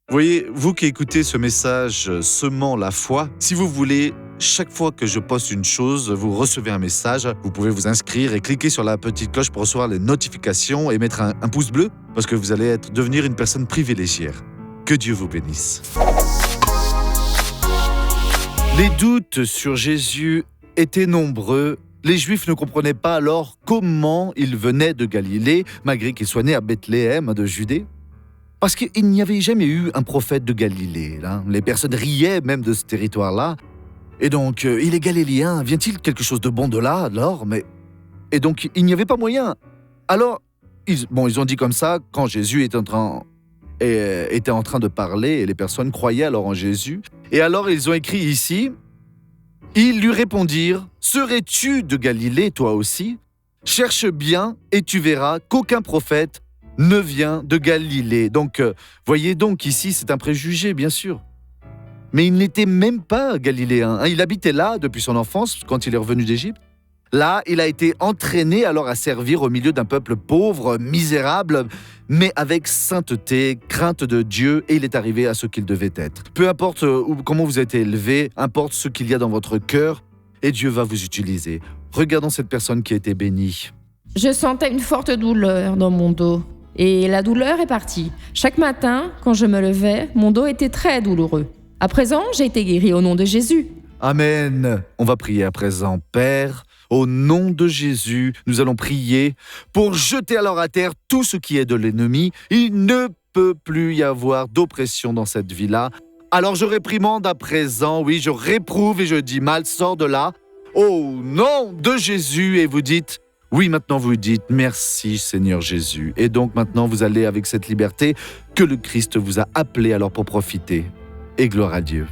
Voyez, vous qui écoutez ce message semant la foi, si vous voulez, chaque fois que je poste une chose, vous recevez un message. Vous pouvez vous inscrire et cliquer sur la petite cloche pour recevoir les notifications et mettre un pouce bleu parce que vous allez devenir une personne privilégiée. Que Dieu vous bénisse. Les doutes sur Jésus étaient nombreux. Les Juifs ne comprenaient pas alors comment il venait de Galilée, malgré qu'il soit né à Bethléem de Judée. Parce qu'il n'y avait jamais eu un prophète de Galilée. Les personnes riaient même de ce territoire-là. Et donc, il est galiléen, vient-il quelque chose de bon de là, alors Et donc, il n'y avait pas moyen. Alors, ils ont dit comme ça, quand Jésus était en train de parler, et les personnes croyaient alors en Jésus. Et alors, ils ont écrit ici, « Ils lui répondirent, « Serais-tu de Galilée, toi aussi ? Cherche bien, et tu verras qu'aucun prophète ne vient de Galilée. » Donc, voyez donc ici, c'est un préjugé, bien sûr. Mais il n'était même pas galiléen. Il habitait là depuis son enfance, quand il est revenu d'Égypte. Là, il a été entraîné alors à servir au milieu d'un peuple pauvre, misérable, mais avec sainteté, crainte de Dieu, et il est arrivé à ce qu'il devait être. Peu importe comment vous êtes élevé, importe ce qu'il y a dans votre cœur, et Dieu va vous utiliser. Regardons cette personne qui a été bénie. Je sentais une forte douleur dans mon dos. Et la douleur est partie. Chaque matin, quand je me levais, mon dos était très douloureux. À présent, j'ai été guéri au nom de Jésus. Amen. On va prier à présent. Père, au nom de Jésus, nous allons prier pour jeter alors à terre tout ce qui est de l'ennemi. Il ne peut plus y avoir d'oppression dans cette vie-là. Alors je réprimande à présent, oui, je réprouve et je dis mal, sors de là. Au nom de Jésus, et vous dites... Oui, maintenant vous dites « Merci Seigneur Jésus ». Et donc maintenant vous allez avec cette liberté que le Christ vous a appelé alors pour profiter. Et gloire à Dieu.